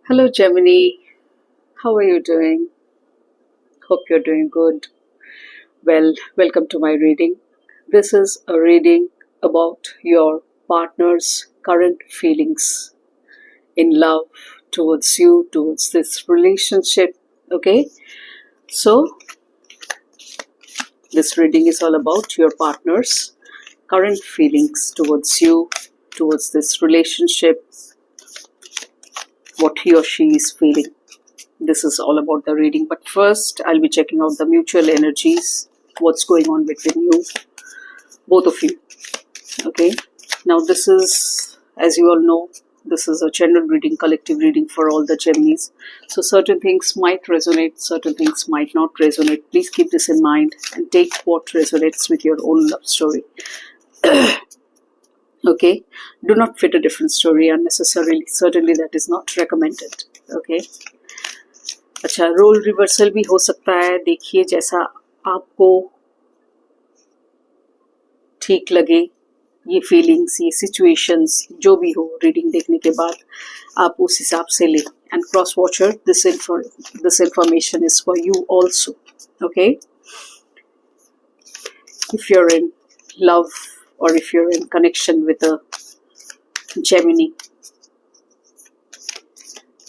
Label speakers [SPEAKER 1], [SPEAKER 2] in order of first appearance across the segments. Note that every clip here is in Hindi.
[SPEAKER 1] Hello, Gemini. How are you doing? Hope you're doing good. Well, welcome to my reading. This is a reading about your partner's current feelings in love towards you, towards this relationship. Okay, so this reading is all about your partner's current feelings towards you, towards this relationship, what he or she is feeling. This is all about the reading, but first I'll be checking out the mutual energies, what's going on between you, both of you. Okay, now this is, as you all know, this is a general reading, collective reading for all the Geminis. So certain things might resonate, certain things might not resonate. Please keep this in mind and take what resonates with your own love story. Okay, do not fit a different story unnecessarily. Certainly that is not recommended. Okay, अच्छा, रोल रिवर्सल भी हो सकता है. देखिए जैसा आपको ठीक लगे, ये फीलिंग्स, ये सिचुएशंस, जो भी हो, रीडिंग देखने के बाद आप उस हिसाब से लें. And cross watcher, this information is for you also. Okay, if you're in love or if you're in connection with a Gemini,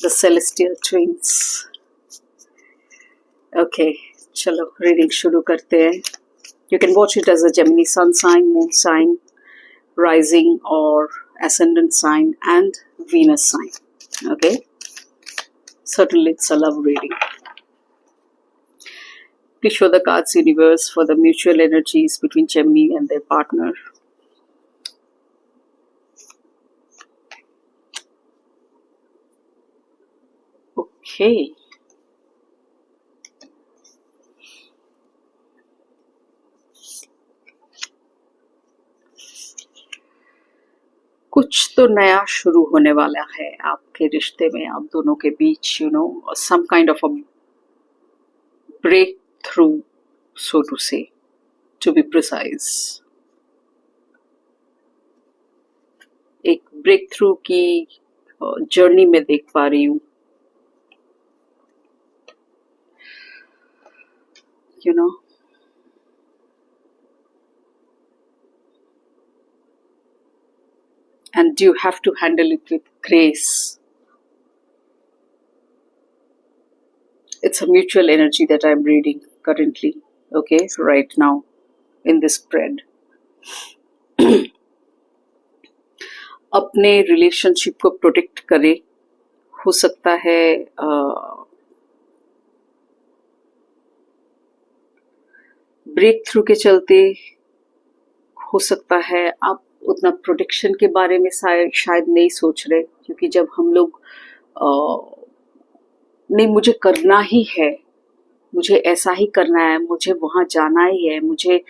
[SPEAKER 1] the celestial twins. Okay, चलो रीडिंग शुरू करते हैं. You can watch it as a Gemini sun sign, moon sign, rising or ascendant sign, and Venus sign. Okay, certainly it's a love reading. Please show the cards, universe, for the mutual energies between Gemini and their partner. Okay. कुछ तो नया शुरू होने वाला है आपके रिश्ते में, आप दोनों के बीच, you know, some kind of a breakthrough, so to say, to be precise. एक ब्रेक थ्रू की जर्नी में देख पा रही हूँ, you know. And you have to handle it with grace. It's a mutual energy that I'm reading currently, okay, right now in this spread. अपने रिलेशनशिप को प्रोटेक्ट करे. हो सकता है ब्रेक थ्रू के चलते, हो सकता है आप उतना प्रोटेक्शन के बारे में शायद नहीं सोच रहे, क्योंकि जब हम लोग नहीं, मुझे करना ही है, मुझे ऐसा ही करना है, मुझे वहां जाना ही है, मुझे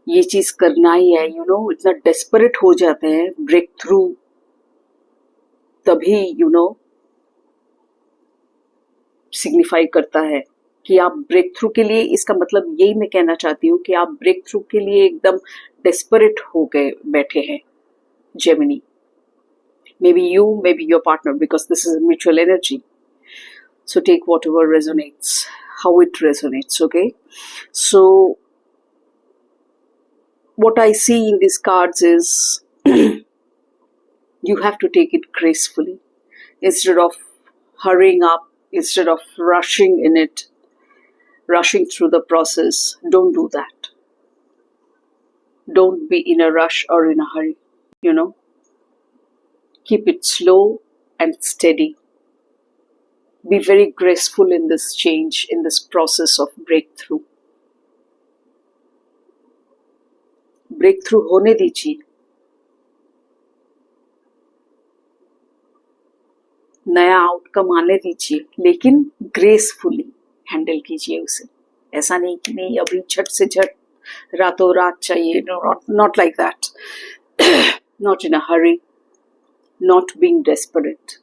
[SPEAKER 1] ये चीज करना ही है, यू नो, इतना डेस्परेट हो जाते हैं. ब्रेक थ्रू तभी, यू नो, सिग्निफाई करता है कि आप ब्रेक थ्रू के लिए, इसका मतलब यही मैं कहना चाहती हूँ कि आप ब्रेक थ्रू के लिए एकदम डेस्परेट हो गए बैठे हैं, Gemini. Maybe you, maybe your partner, because this is a mutual energy. So take whatever resonates, how it resonates, okay? So what I see in these cards is you have to take it gracefully. Instead of hurrying up, instead of rushing in it, rushing through the process, don't do that. Don't be in a rush or in a hurry, you know. Keep it slow and steady. Be very graceful in this change, in this process of breakthrough. Breakthrough होने दीजिए, नया आउटकम आने दीजिए, लेकिन ग्रेसफुली हैंडल कीजिए उसे. ऐसा नहीं कि नहीं अभी झट से झट रातों रात चाहिए. Not like that. Not in a hurry. Not being desperate.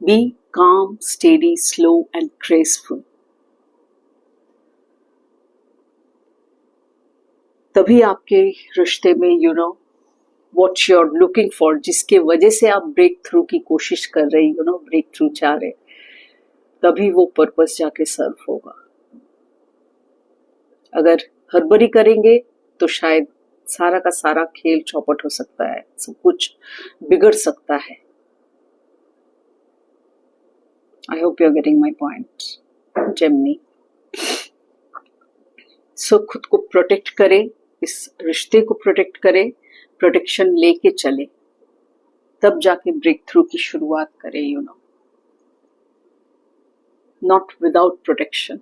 [SPEAKER 1] Be calm, steady, slow and graceful. तभी आपके रिश्ते में, you know, what you are looking for, जिसके वजह से आप ब्रेक थ्रू की कोशिश कर रहे, ब्रेक थ्रू चाह रहे, तभी वो पर्पस जाके सर्व होगा। अगर हड़बड़ी करेंगे तो शायद सारा का सारा खेल चौपट हो सकता है, सब कुछ बिगड़ सकता है। I hope you are getting my point Gemini. So खुद को प्रोटेक्ट करें, इस रिश्ते को प्रोटेक्ट करें, प्रोटेक्शन लेके चले, तब जाके ब्रेक थ्रू की शुरुआत करें, not without protection.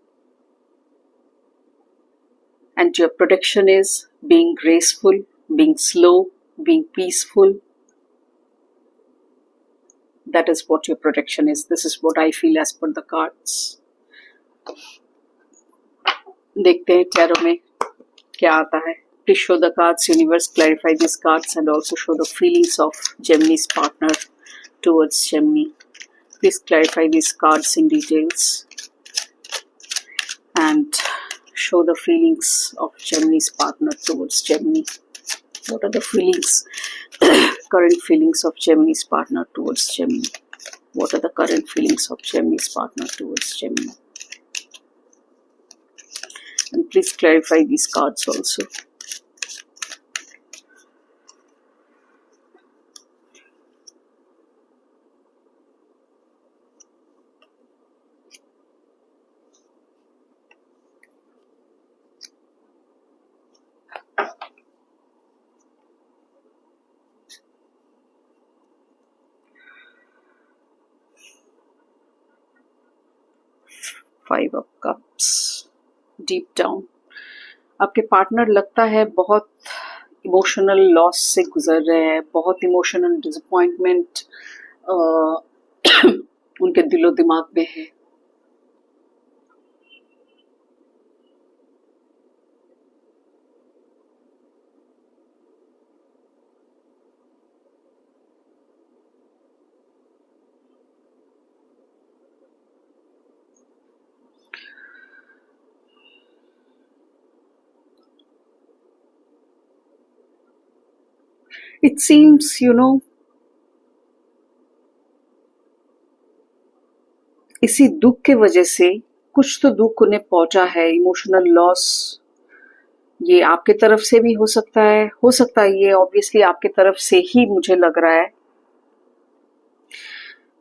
[SPEAKER 1] And your protection is being graceful, being slow, being peaceful. That is what your protection is. This is what I feel as per the cards. देखते हैं टैरो में क्या आता है। Please show the cards, universe, clarify these cards and also show the feelings of Gemini's partner towards Gemini. Please clarify these cards in details and show the feelings of Gemini's partner towards Gemini. What are the feelings, current feelings of Gemini's partner towards Gemini? What are the current feelings of Gemini's partner towards Gemini? And please clarify these cards also. Five of Cups. Deep down आपके पार्टनर लगता है बहुत इमोशनल लॉस से गुजर रहे हैं, बहुत इमोशनल डिसअपॉइंटमेंट उनके दिलो दिमाग में है। It seems, इसी दुख के वजह से कुछ तो दुख उन्हें पहुंचा है, इमोशनल लॉस। ये आपके तरफ से भी हो सकता है ये ऑब्वियसली आपके तरफ से ही मुझे लग रहा है।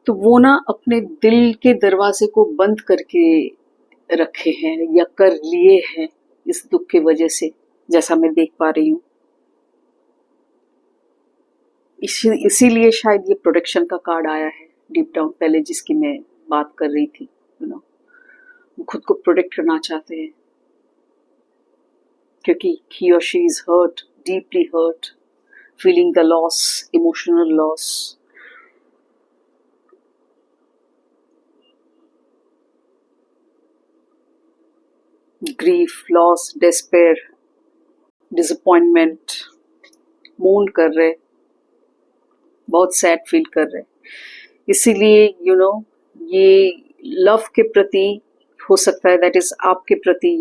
[SPEAKER 1] तो वो ना अपने दिल के दरवाजे को बंद करके रखे हैं या कर लिए हैं इस दुख के वजह से, जैसा मैं देख पा रही हूँ। इसीलिए शायद ये प्रोटेक्शन का कार्ड आया है डीप डाउन, पहले जिसकी मैं बात कर रही थी। वो खुद को प्रोटेक्ट करना चाहते हैं क्योंकि he or she is hurt, deeply hurt, feeling the loss, emotional loss. Grief, loss, despair, disappointment, मोन कर रहे, बहुत सैड फील कर रहे। इसीलिए ये लव के प्रति हो सकता है, दैट इज आपके प्रति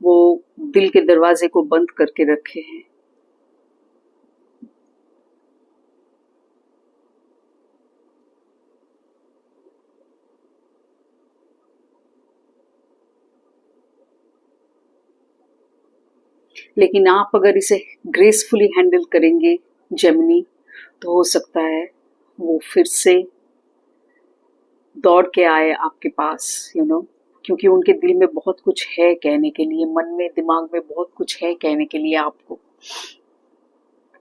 [SPEAKER 1] वो दिल के दरवाजे को बंद करके रखे हैं। लेकिन आप अगर इसे ग्रेसफुली हैंडल करेंगे जेमिनी, तो हो सकता है वो फिर से दौड़ के आए आपके पास, क्योंकि उनके दिल में बहुत कुछ है कहने के लिए, मन में दिमाग में बहुत कुछ है कहने के लिए आपको।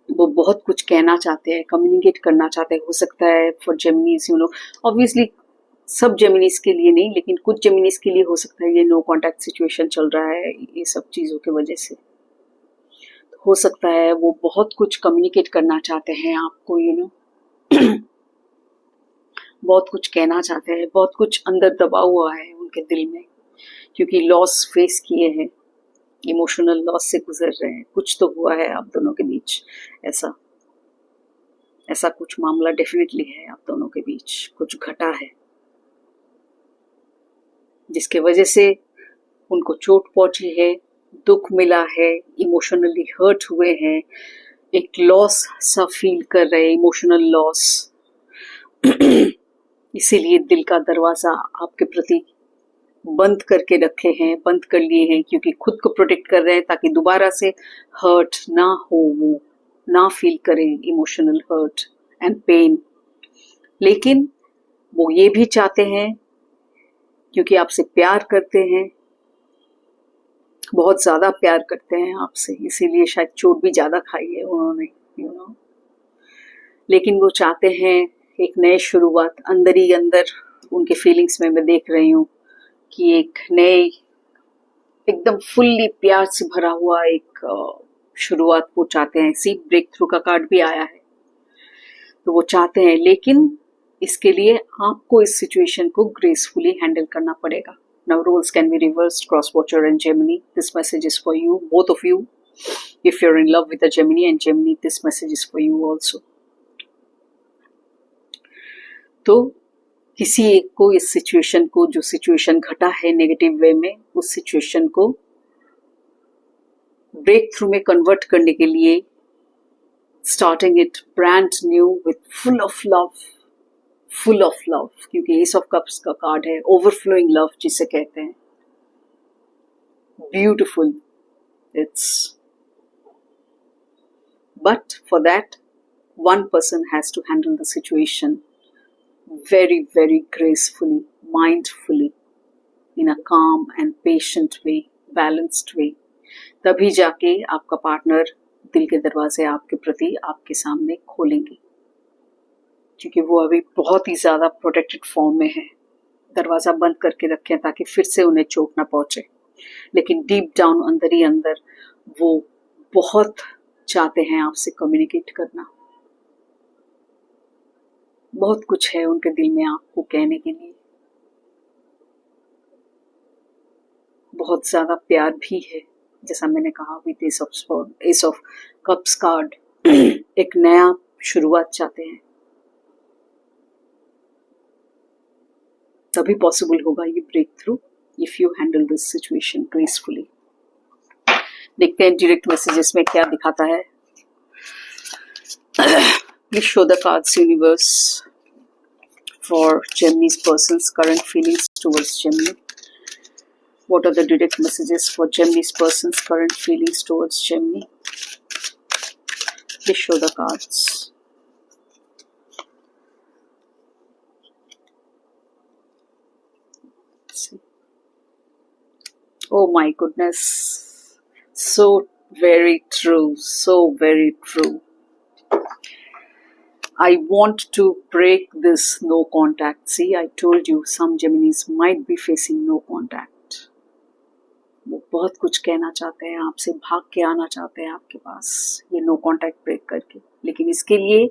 [SPEAKER 1] वो बहुत कुछ कहना चाहते हैं, कम्युनिकेट करना चाहते हैं। हो सकता है फॉर जेमिनीज, ऑब्वियसली सब जेमिनीज के लिए नहीं, लेकिन कुछ जेमिनीज के लिए हो सकता है ये नो कॉन्टैक्ट सिचुएशन चल रहा है ये सब चीजों की वजह से। हो सकता है वो बहुत कुछ कम्युनिकेट करना चाहते हैं आपको, बहुत कुछ कहना चाहते हैं, बहुत कुछ अंदर दबा हुआ है उनके दिल में, क्योंकि लॉस फेस किए हैं, इमोशनल लॉस से गुजर रहे हैं। कुछ तो हुआ है आप दोनों के बीच, ऐसा कुछ मामला डेफिनेटली है आप दोनों के बीच, कुछ घटा है जिसके वजह से उनको चोट पहुंची है, दुख मिला है, इमोशनली हर्ट हुए हैं, एक लॉस सा फील कर रहे हैं, इमोशनल लॉस। इसीलिए दिल का दरवाजा आपके प्रति बंद करके रखे हैं, बंद कर लिए हैं, क्योंकि खुद को प्रोटेक्ट कर रहे हैं ताकि दोबारा से हर्ट ना हो, वो ना फील करें इमोशनल हर्ट एंड पेन। लेकिन वो ये भी चाहते हैं, क्योंकि आपसे प्यार करते हैं, बहुत ज्यादा प्यार करते हैं आपसे, इसीलिए शायद चोट भी ज्यादा खाई है उन्होंने, यू नो। लेकिन वो चाहते हैं एक नए शुरुआत। अंदर ही अंदर उनके फीलिंग्स में मैं देख रही हूँ कि एक नए, एकदम फुल्ली प्यार से भरा हुआ एक शुरुआत वो चाहते हैं। सी ब्रेक थ्रू का कार्ड भी आया है, तो वो चाहते हैं, लेकिन इसके लिए आपको इस सिचुएशन को ग्रेसफुली हैंडल करना पड़ेगा। Now roles can be reversed, cross watcher and Gemini. This message is for you, both of you. If you're in love with a Gemini and Gemini, this message is for you also. तो किसी एक को इस सिचुएशन को, जो सिचुएशन घटा है नेगेटिव वे में, उस सिचुएशन को ब्रेक थ्रू में कन्वर्ट करने के लिए, starting it brand new with full of love, full of love, क्योंकि एस ऑफ कप्स का कार्ड है, ओवरफ्लोइंग लव जिसे कहते हैं, beautiful it's. But for that one person has to handle the situation very, very gracefully, mindfully, in a calm and patient way, balanced way. तभी जाके आपका पार्टनर दिल के दरवाजे आपके प्रति, आपके सामने खोलेंगे, क्योंकि वो अभी बहुत ही ज्यादा प्रोटेक्टेड फॉर्म में है। दरवाजा बंद करके रखें ताकि फिर से उन्हें चोट ना पहुंचे, लेकिन डीप डाउन अंदर ही अंदर वो बहुत चाहते हैं आपसे कम्युनिकेट करना। बहुत कुछ है उनके दिल में आपको कहने के लिए, बहुत ज्यादा प्यार भी है, जैसा मैंने कहा with ace of cups card. एक नया शुरुआत चाहते हैं, तभी पॉसिबल होगा ये breakthrough, if you handle this situation gracefully. देखते हैं डायरेक्ट मैसेजेस में क्या दिखाता है। Please show the cards, universe, for Gemini's person's current feelings towards Gemini. What are the direct messages for Gemini's person's current feelings towards Gemini? Please show the cards. Let's see. Oh my goodness. So very true. So very true. I want to break this no contact. See, I told you some Geminis might be facing no contact. वो बहुत कुछ कहना चाहते हैं आपसे, भाग के आना चाहते हैं आपके पास ये नो कांटेक्ट ब्रेक करके, लेकिन इसके लिए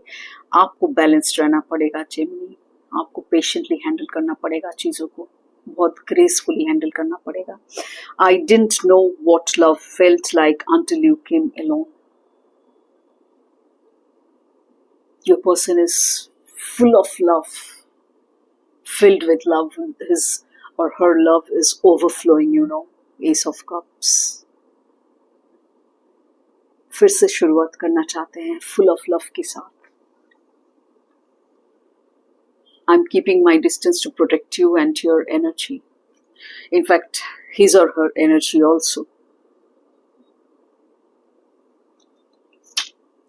[SPEAKER 1] आपको बैलेंस्ड रहना पड़ेगा जेमिनी। आपको पेशेंटली हैंडल करना पड़ेगा चीज़ों को, बहुत ग्रेसफुली हैंडल करना पड़ेगा। I didn't know what love felt like until you came alone. Your person is full of love, filled with love. His or her love is overflowing, you know. Ace of Cups. फिर से शुरुआत करना चाहते हैं full of love के साथ। I'm keeping my distance to protect you and your energy. In fact, his or her energy also.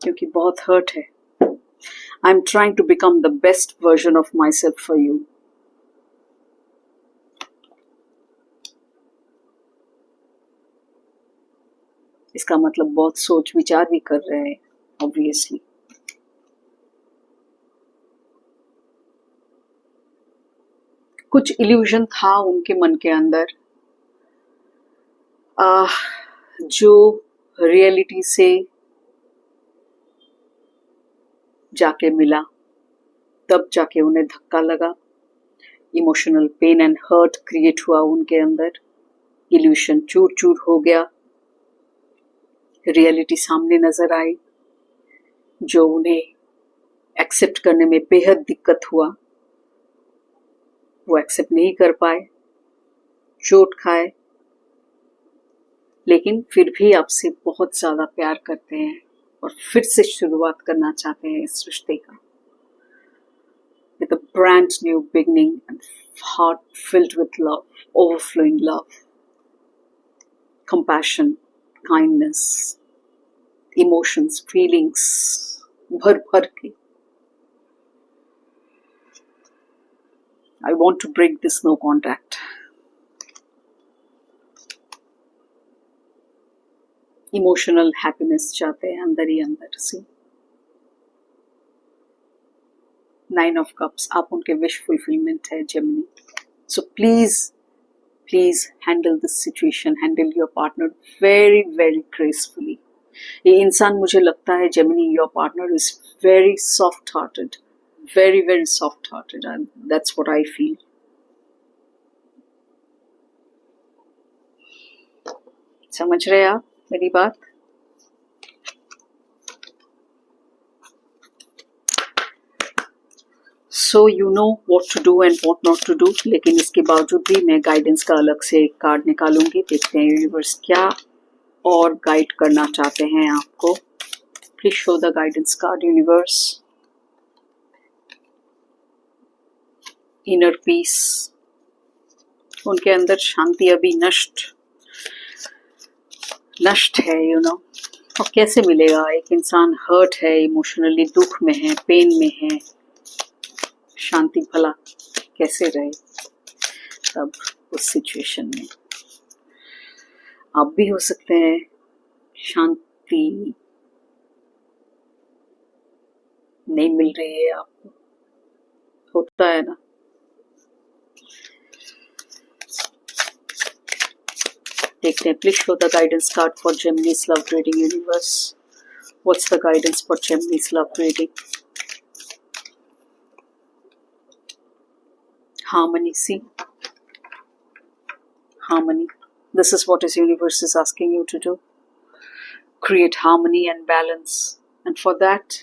[SPEAKER 1] क्योंकि बहुत hurt है। I'm trying to become the best version of myself for you. इसका मतलब बहुत सोच विचार भी कर रहे हैं, obviously. कुछ इल्यूजन था उनके मन के अंदर, जो रियलिटी से जाके मिला, तब जाके उन्हें धक्का लगा, emotional pain and hurt create हुआ उनके अंदर, इल्यूशन चूर चूर हो गया, रियलिटी सामने नजर आई, जो उन्हें एक्सेप्ट करने में बेहद दिक्कत हुआ। वो एक्सेप्ट नहीं कर पाए, चोट खाए, लेकिन फिर भी आपसे बहुत ज़्यादा प्यार करते हैं और फिर से शुरुआत करना चाहते हैं इस रिश्ते का, with a brand new beginning and heart filled with love, overflowing love, compassion, kindness, emotions, feelings, भर भर के. I want to break this no contact. Emotional happiness चाहते हैं अंदर ही अंदर से. 9 of Cups, आप उनके wish fulfillment है Gemini. So please handle this situation, handle your partner very very gracefully. ये इंसान मुझे लगता है Gemini, your partner is very soft hearted, very soft hearted, and that's what I feel. समझ रहे आप मेरी बात? So you know what to do and what not to do. लेकिन इसके बावजूद भी मैं गाइडेंस का अलग से कार्ड निकालूंगी. देखते हैं यूनिवर्स क्या और गाइड करना चाहते हैं आपको. Please show the guidance card universe. Inner peace, उनके अंदर शांति अभी नष्ट है, यू नो. और कैसे मिलेगा? एक इंसान हर्ट है, इमोशनली दुख में है, पेन में है. शांति भला कैसे रहे तब उस सिचुएशन में? आप भी हो सकते हैं शांति नहीं मिल रही है आपको, होता है ना. देखते हैं. Please show the guidance card for Gemini's love reading universe. What's the guidance for Gemini's love reading? Harmony. See, harmony. This is what is universe is asking you to do. Create harmony and balance, and for that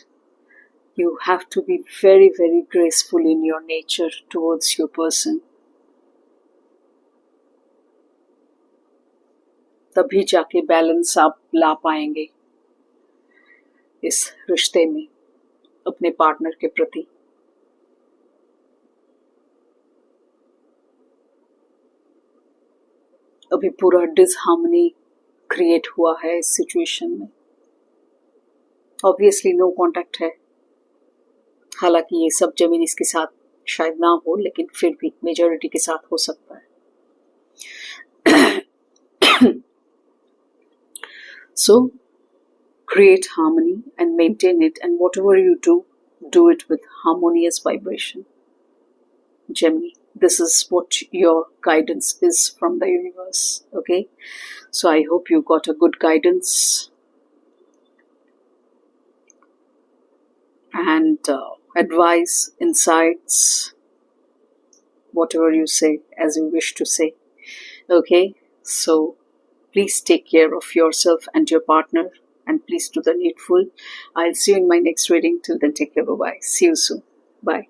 [SPEAKER 1] you have to be very graceful in your nature towards your person. तभी जाके बैलेंस आप ला पाएंगे इस रिश्ते में अपने पार्टनर के प्रति. अभी पूरा डिसहार्मनी क्रिएट हुआ है इस सिचुएशन में. ऑब्वियसली नो कांटेक्ट है. हालांकि ये सब जेमिनीज के साथ शायद ना हो, लेकिन फिर भी मेजॉरिटी के साथ हो सकता है. So create harmony and maintain it, and whatever you do it with harmonious vibration. Gemini, this is what your guidance is from the universe. Okay, so I hope you got a good guidance and advice, insights, whatever you say, as you wish to say. Okay, so please take care of yourself and your partner, and please do the needful. I'll see you in my next reading. Till then, take care. Bye bye. See you soon. Bye.